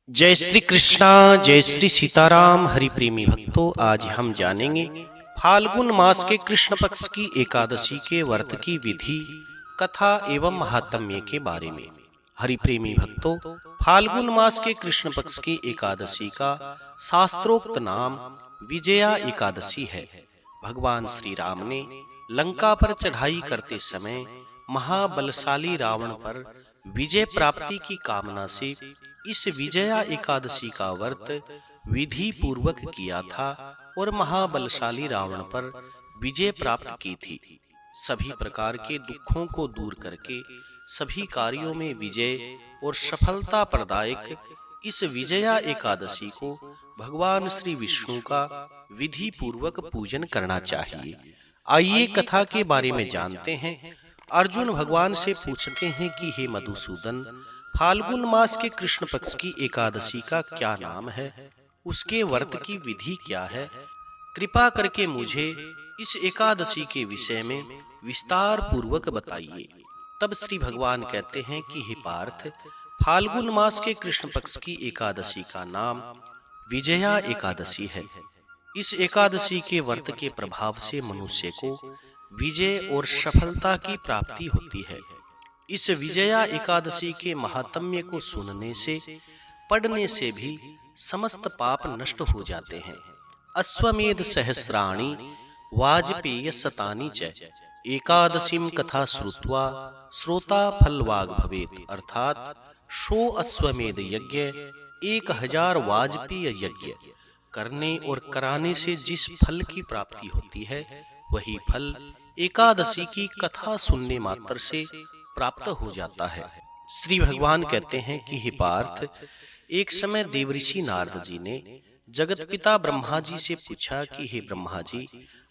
जय श्री कृष्णा, जय श्री सीताराम। हरि प्रेमी भक्तों, आज हम जानेंगे फाल्गुन मास के कृष्ण पक्ष की एकादशी के व्रत की विधि, कथा एवं महात्म्य के बारे में। हरि प्रेमी भक्तों, फाल्गुन मास के कृष्ण पक्ष की एकादशी का शास्त्रोक्त नाम विजया एकादशी है। भगवान श्री राम ने लंका पर चढ़ाई करते समय महाबलशाली रावण पर विजय प्राप्ति की कामना से इस विजया एकादशी का व्रत विधि पूर्वक किया था और महाबलशाली रावण पर विजय प्राप्त की थी। सभी प्रकार के दुखों को दूर करके सभी कार्यों में विजय और सफलता प्रदायक इस विजया एकादशी को भगवान श्री विष्णु का विधि पूर्वक पूजन करना चाहिए। आइए कथा के बारे में जानते हैं। अर्जुन भगवान से पूछते हैं कि हे मधुसूदन, फाल्गुन मास के कृष्ण पक्ष की एकादशी का क्या नाम है, उसके व्रत की विधि क्या है? कृपा करके मुझे इस एकादशी के विषय में विस्तार पूर्वक बताइए। तब श्री भगवान कहते हैं कि हे पार्थ, फाल्गुन मास के कृष्ण पक्ष की एकादशी का नाम विजया एकादशी है। इस एकादशी के व्रत के प्रभाव से मनुष्य को विजय और सफलता की प्राप्ति होती है। इस विजया एकादशी के महात्म्य को सुनने से, पढ़ने से भी समस्त पाप नष्ट हो जाते हैं। अश्वमेध सहस्राणि वाजपेय शतानि च एकादशीम कथा श्रुत्वा श्रोता फलवाग भवेत। अर्थात 100 अश्वमेध यज्ञ 1000 वाजपेय यज्ञ करने और कराने से जिस फल की प्राप्ति होती है, वही फल एकादशी की कथा सुनने मात्र से प्राप्त हो जाता है। श्री भगवान कहते हैं कि हे पार्थ, एक समय देवऋषि नारद जी ने जगत पिता ब्रह्मा जी से पूछा कि हे ब्रह्मा जी,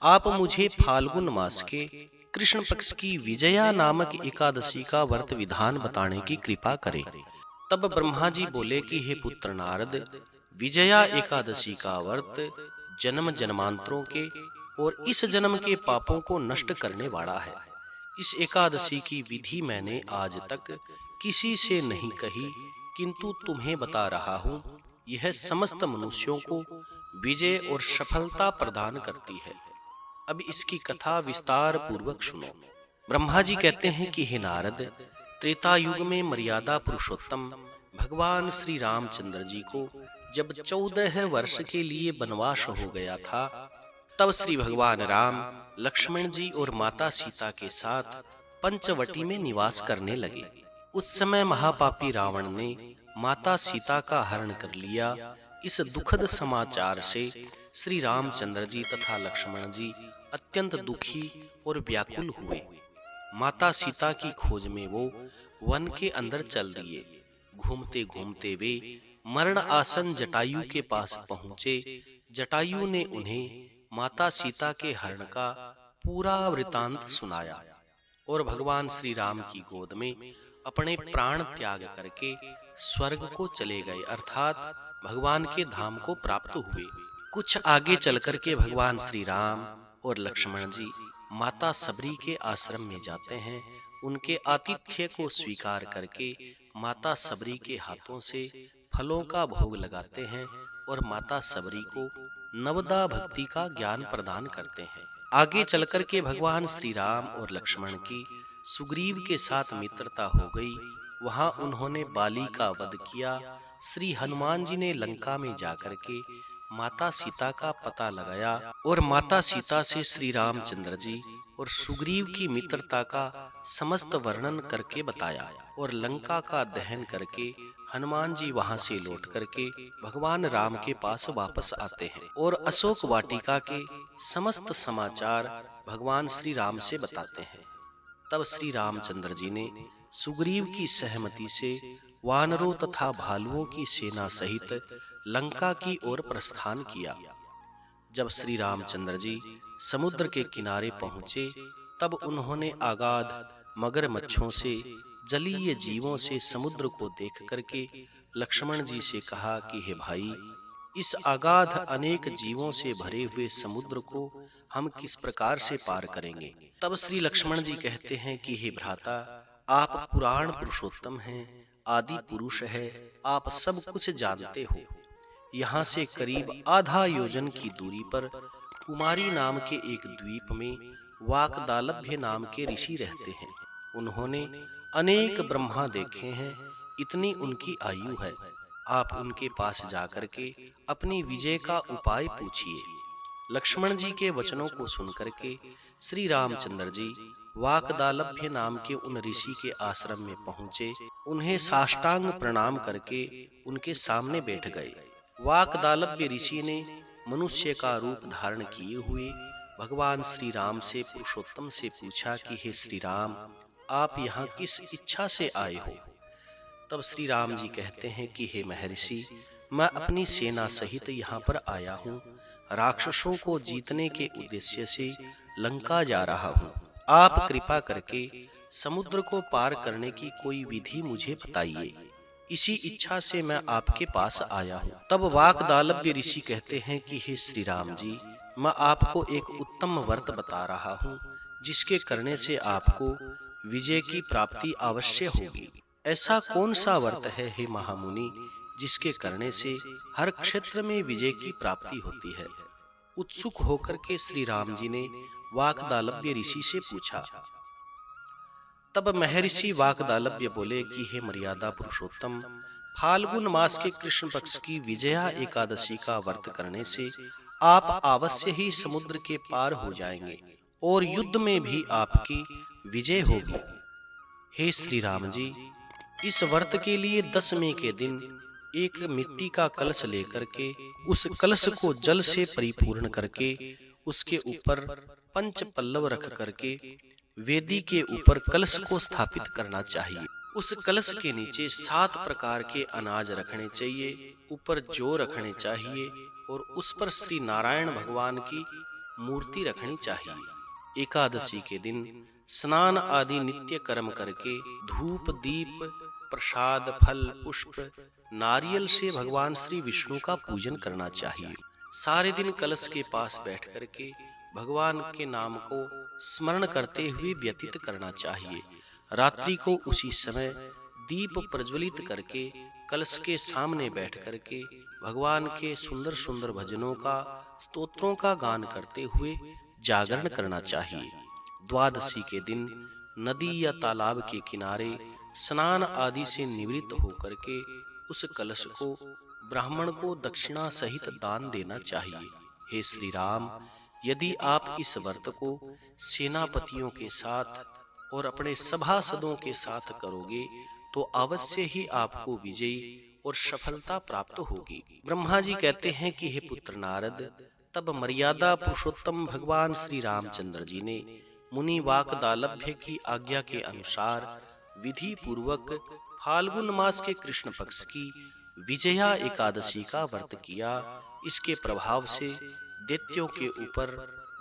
आप मुझे फाल्गुन मास के कृष्ण पक्ष की विजया नामक एकादशी का व्रत विधान बताने की कृपा करें। तब ब्रह्मा जी बोले कि हे पुत्र नारद, विजया एकादशी का व्रत जन्म जन्मांतरों के और इस जन्म के पापों को नष्ट करने वाला है। इस एकादशी की विधि मैंने आज तक किसी से नहीं कही, किंतु तुम्हें बता रहा हूँ। यह समस्त मनुष्यों को विजय और सफलता प्रदान करती है। अब इसकी कथा विस्तार पूर्वक सुनो। ब्रह्मा जी कहते हैं कि हे नारद, त्रेता युग में मर्यादा पुरुषोत्तम भगवान श्री रामचंद्र जी को जब 14 वर्ष के लिए वनवास हो गया था, तब श्री भगवान राम लक्ष्मण जी और माता सीता के साथ पंचवटी में निवास करने लगे। उस समय महापापी रावण ने माता सीता का हरण कर लिया। इस दुखद समाचार से श्री रामचंद्र जी तथा लक्ष्मण जी अत्यंत दुखी और व्याकुल हुए। माता सीता की खोज में वो वन के अंदर चल दिए। घूमते घूमते वे मरण आसन जटायु के पास पहुंचे। जटायु ने उन्हें माता सीता के हरण का पूरा वृतांत सुनाया और भगवान श्री राम की गोद में अपने प्राण त्याग करके स्वर्ग को चले गए, अर्थात भगवान के धाम को प्राप्त हुए। कुछ आगे चलकर के भगवान श्री राम और लक्ष्मण जी माता सबरी के आश्रम में जाते हैं। उनके आतिथ्य को स्वीकार करके माता सबरी के हाथों से फलों का भोग लगाते हैं और माता सबरी को नवदा भक्ति का ज्ञान प्रदान करते हैं। आगे चलकर के भगवान श्री राम और लक्ष्मण की सुग्रीव के साथ मित्रता हो गई। वहां उन्होंने बाली का वध किया। श्री हनुमान जी ने लंका में जाकर के माता सीता का पता लगाया और माता सीता से श्री रामचंद्र जी और सुग्रीव की मित्रता का समस्त वर्णन करके बताया और लंका का दहन करके हनुमान जी वहां से लौट करके भगवान राम के पास वापस आते हैं और अशोक वाटिका के समस्त समाचार भगवान श्री राम से बताते हैं। तब श्री रामचंद्र जी ने सुग्रीव की सहमति से वानरों तथा भालुओं की सेना सहित लंका की ओर प्रस्थान किया। जब श्री रामचंद्र जी समुद्र के किनारे पहुंचे, तब उन्होंने अगाध मगरमच्छों से, जलीय जीवों से समुद्र को देख करके लक्ष्मण जी से कहा कि हे भाई, इस अगाध अनेक जीवों से भरे हुए समुद्र को हम किस प्रकार से पार करेंगे? तब श्री लक्ष्मण जी कहते हैं कि हे भ्राता, आप पुराण पुरुषोत्तम हैं, आदि पुरुष है, आप सब कुछ जानते हो। यहाँ से करीब आधा योजन की दूरी पर कुमारी नाम के एक द्वीप में वाकदालभ्य नाम के ऋषि रहते हैं। उन्होंने अनेक ब्रह्मा देखे हैं, इतनी उनकी आयु है। आप उनके पास जाकर के अपनी विजय का उपाय पूछिए। लक्ष्मण जी के वचनों को सुनकर के श्री रामचंद्र जी वाकदालभ्य नाम के उन ऋषि के आश्रम में पहुंचे। उन्हें साष्टांग प्रणाम करके उनके सामने बैठ गए। वाकदालभ्य ऋषि ने मनुष्य का रूप धारण किए हुए भगवान श्री राम से, पुरुषोत्तम से पूछा कि हे श्री राम, आप यहाँ किस इच्छा से आए हो? तब श्री राम जी कहते हैं कि हे महर्षि, मैं अपनी सेना सहित यहाँ पर आया हूँ। राक्षसों को जीतने के उद्देश्य से लंका जा रहा हूँ। आप कृपा करके समुद्र को पार करने की कोई विधि मुझे बताइए। इसी इच्छा से मैं आपके पास आया हूँ। तब वाकदालभ्य ऋषि कहते हैं कि हे श्री राम जी, मैं आपको एक उत्तम व्रत बता रहा हूँ, जिसके करने से आपको विजय की प्राप्ति अवश्य होगी। ऐसा कौन सा व्रत है हे महामुनि, जिसके करने से हर क्षेत्र में विजय की प्राप्ति होती है? उत्सुक होकर के श्री राम जी ने वाकदालभ्य ऋषि से पूछा। तब महर्षि वाकदालभ्य बोले कि हे मर्यादा पुरुषोत्तम, फाल्गुन मास के कृष्ण पक्ष की विजया एकादशी का व्रत करने से आप अवश्य ही समुद्र के पार हो जाएंगे और युद्ध में भी आपकी विजय होगी। हे श्री राम जी, इस व्रत के लिए दशमी के दिन एक मिट्टी का कलश लेकर के उस कलश को जल से परिपूर्ण करके उसके ऊपर पंच पल्लव रख करके वेदी के ऊपर कलश को स्थापित करना चाहिए। उस कलश के नीचे 7 प्रकार के अनाज रखने चाहिए, ऊपर जौ रखने चाहिए और उस पर श्री नारायण भगवान की मूर्ति रखनी चाहिए। एकादशी के दिन स्नान आदि नित्य कर्म करके धूप, दीप, प्रसाद, फल, पुष्प, नारियल से भगवान श्री विष्णु का पूजन करना चाहिए। सारे दिन कलश के पास बैठ करके भगवान के नाम को स्मरण करते हुए व्यतीत करना चाहिए। रात्रि को उसी समय दीप प्रज्वलित करके कलश के सामने बैठ करके भगवान के सुंदर सुंदर भजनों का, स्तोत्रों का गान करते हुए जागरण करना चाहिए। द्वादशी के दिन नदी या तालाब के किनारे स्नान आदि से निवृत्त होकर के उस कलश को ब्राह्मण को दक्षिणा सहित दान देना चाहिए। हे श्री राम, यदि आप इस व्रत को सेनापतियों के साथ और अपने सभासदों के साथ करोगे तो अवश्य ही आपको विजयी और सफलता प्राप्त होगी। ब्रह्मा जी कहते हैं कि हे पुत्र नारद, तब मर्यादा पुरुषोत्तम भगवान श्री रामचंद्र जी ने मुनि वाकदालभ्य की आज्ञा के अनुसार विधि पूर्वक फाल्गुन मास के कृष्ण पक्ष की विजया एकादशी का व्रत किया। इसके प्रभाव से दैत्यों के ऊपर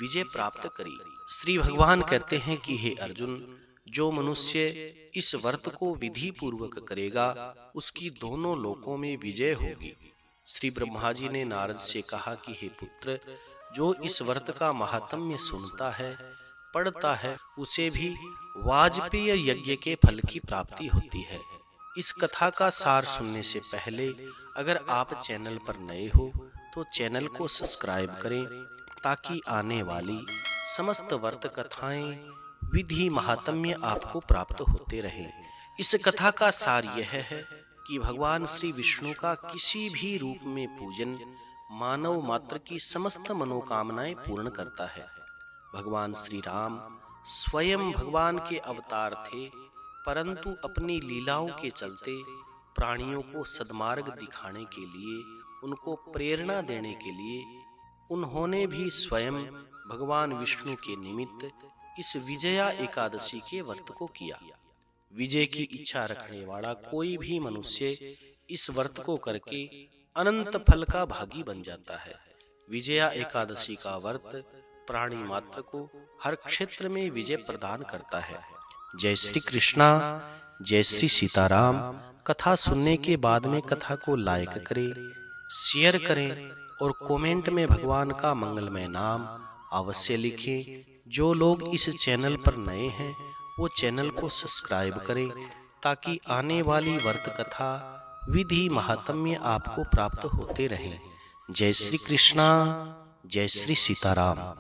विजय प्राप्त करी। श्री भगवान कहते हैं कि हे अर्जुन, जो मनुष्य इस व्रत को विधि पूर्वक करेगा उसकी दोनों लोकों में विजय होगी। श्री ब्रह्मा जी ने नारद से कहा कि हे पुत्र, जो इस व्रत का महात्म्य सुनता है, पढ़ता है, उसे भी वाजपेय यज्ञ के फल की प्राप्ति होती है। इस कथा का सार सुनने से पहले अगर आप चैनल पर नए हो तो चैनल को सब्सक्राइब करें, ताकि आने वाली समस्त व्रत कथाएं, विधि, महात्म्य आपको प्राप्त होते रहें। इस कथा का सार यह है कि भगवान श्री विष्णु का किसी भी रूप में पूजन मानव मात्र की समस्त मनोकामनाएं पूर्ण करता है। भगवान श्री राम स्वयं भगवान के अवतार थे, परंतु अपनी लीलाओं के चलते प्राणियों को सद्मार्ग दिखाने के लिए, उनको प्रेरणा देने के लिए उन्होंने भी स्वयं भगवान विष्णु के निमित्त इस विजया एकादशी के व्रत को किया। विजय की इच्छा रखने वाला कोई भी मनुष्य इस व्रत को करके अनंत फल का भागी बन जाता है। विजया एकादशी का व्रत प्राणी मात्र को हर क्षेत्र में विजय प्रदान करता है। जय श्री कृष्णा, जय श्री सीताराम। कथा सुनने के बाद में कथा को लाइक करें, शेयर करें और कमेंट में भगवान का मंगलमय नाम अवश्य लिखें। जो लोग इस चैनल पर नए हैं वो चैनल को सब्सक्राइब करें, ताकि आने वाली व्रत कथा विधि महात्म्य आपको प्राप्त होते रहे। जय श्री कृष्णा, जय श्री सीताराम।